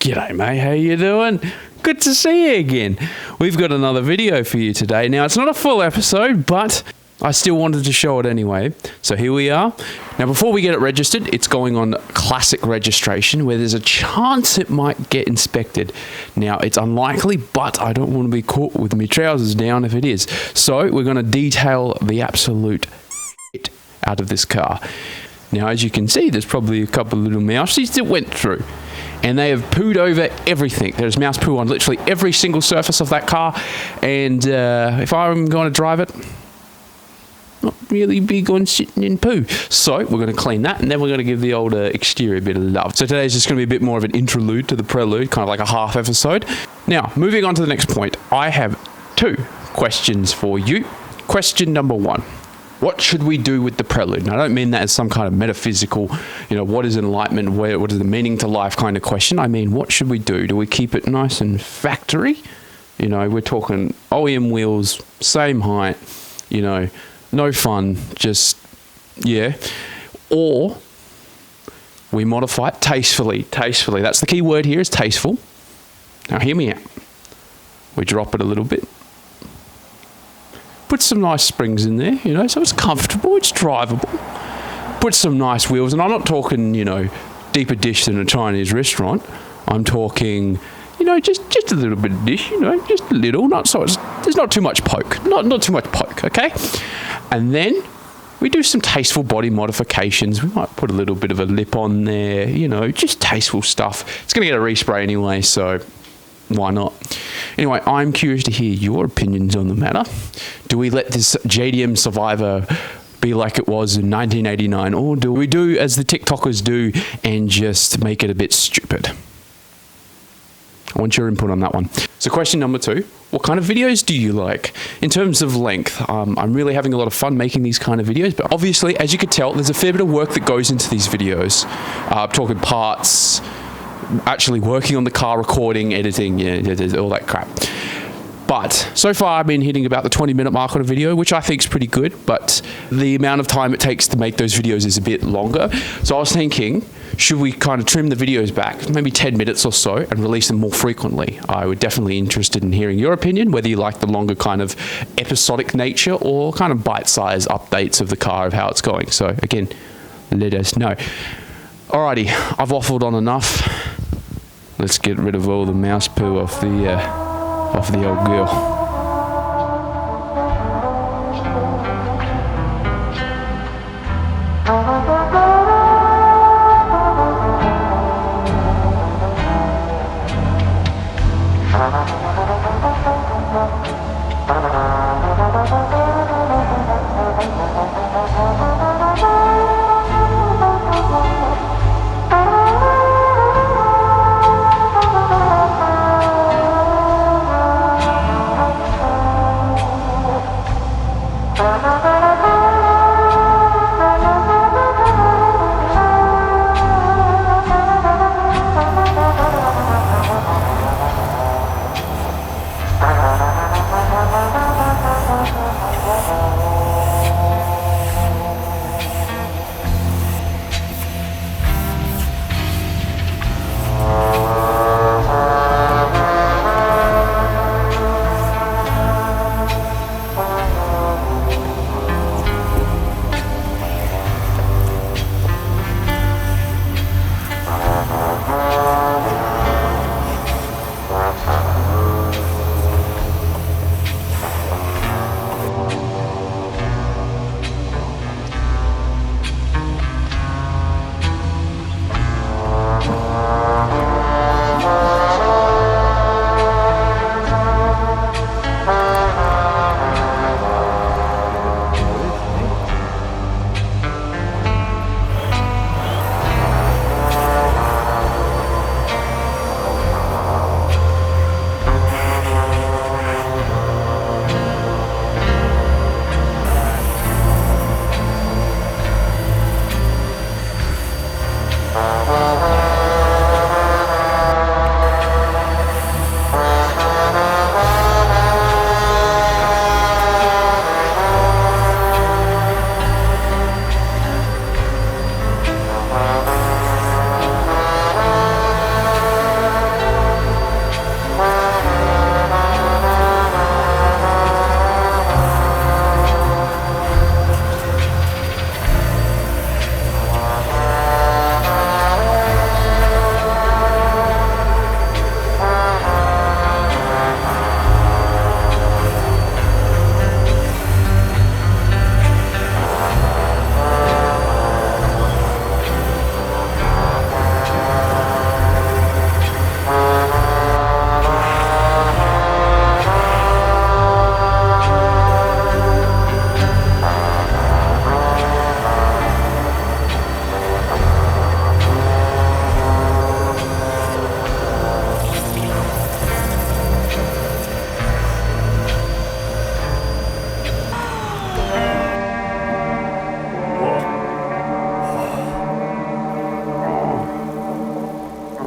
G'day mate, how you doing? Good to see you again. We've got another video for you today. Now, it's not a full episode, but I still wanted to show it anyway. So here we are. Now, before we get it registered, it's going on classic registration where there's a chance it might get inspected. Now, it's unlikely, but I don't want to be caught with my trousers down if it is. So we're going to detail the absolute shit out of this car. Now, as you can see, there's probably a couple of little mousies that went through. And they have pooed over everything. There's mouse poo on literally every single surface of that car. And if I'm going to drive it, not really big on sitting in poo. So we're going to clean that, and then we're going to give the old exterior a bit of love. So today's just going to be a bit more of an interlude to the Prelude, kind of like a half episode. Now, moving on to the next point, I have 2 questions for you. Question number 1. What should we do with the Prelude? And I don't mean that as some kind of metaphysical, what is enlightenment, what is the meaning to life kind of question. I mean, what should we do? Do we keep it nice and factory? We're talking OEM wheels, same height, no fun, just, yeah. Or we modify it tastefully. Tastefully. That's the key word here, is tasteful. Now, hear me out. We drop it a little bit. Put some nice springs in there, so it's comfortable, it's drivable. Put some nice wheels, and I'm not talking, deeper dish than a Chinese restaurant. I'm talking, just a little bit of dish, just a little, there's not too much poke, not too much poke, okay? And then we do some tasteful body modifications. We might put a little bit of a lip on there, just tasteful stuff. It's going to get a respray anyway, so why not? Anyway, I'm curious to hear your opinions on the matter. Do we let this JDM Survivor be like it was in 1989, or do we do as the TikTokers do and just make it a bit stupid? I want your input on that one. So question number 2, what kind of videos do you like? In terms of length, I'm really having a lot of fun making these kind of videos, but obviously, as you could tell, there's a fair bit of work that goes into these videos. I'm talking parts, actually working on the car, recording, editing, all that crap. But so far I've been hitting about the 20-minute mark on a video, which I think is pretty good, but the amount of time it takes to make those videos is a bit longer. So I was thinking, should we kind of trim the videos back, maybe 10 minutes or so, and release them more frequently? I would definitely be interested in hearing your opinion, whether you like the longer kind of episodic nature or kind of bite-sized updates of the car, of how it's going. So again, let us know. Alrighty, I've waffled on enough. Let's get rid of all the mouse poo off the old girl.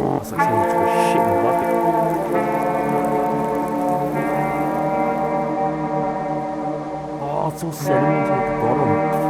It's like someone took a shit in a bucket. Oh, it's all sedimented at the bottom.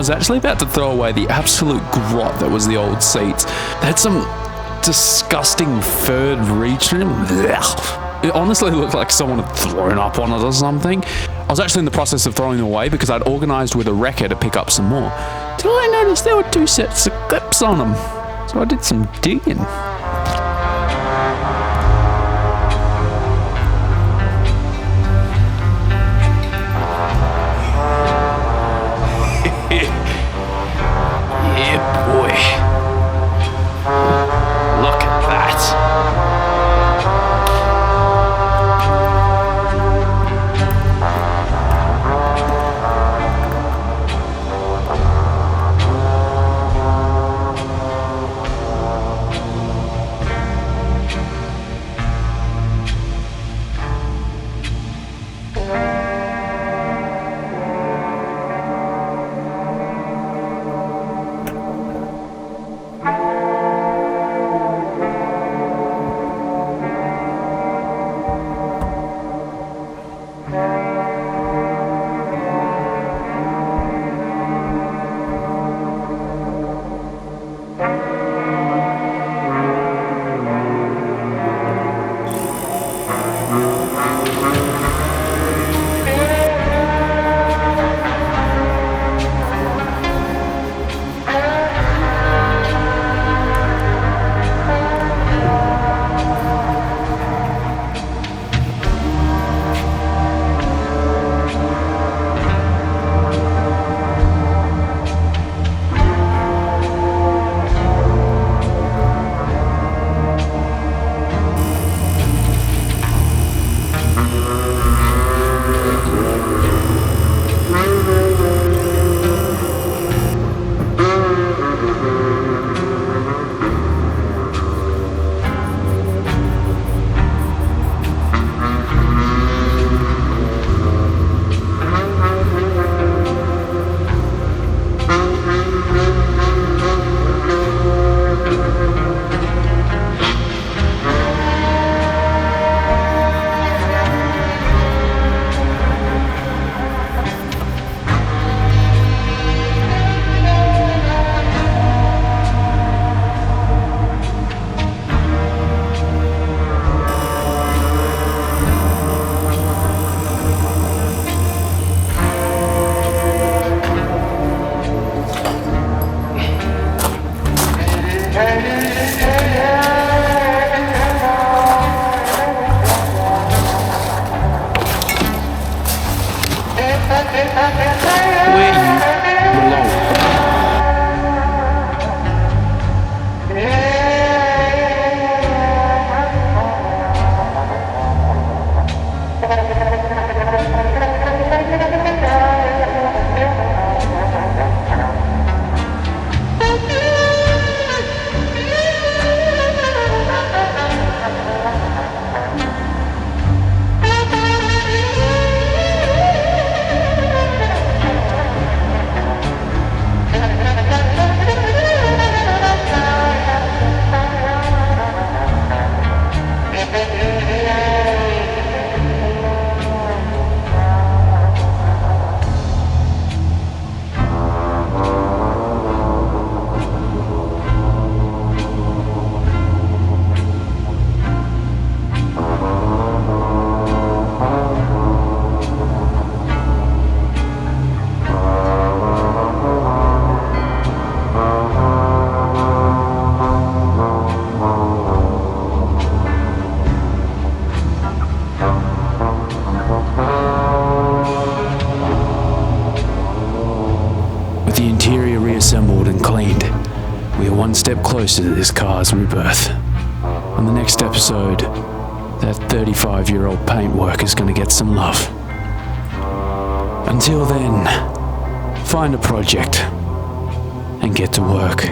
was actually about to throw away the absolute grot that was the old seats. They had some disgusting furred retrim. It honestly looked like someone had thrown up on it or something. I was actually in the process of throwing them away because I'd organised with a wrecker to pick up some more, till I noticed there were 2 sets of clips on them. So I did some digging. Yeah, boy. Look at that. Where you belong. With the interior reassembled and cleaned, we are one step closer to this car's rebirth. On the next episode, that 35-year-old paintwork is going to get some love. Until then, find a project and get to work.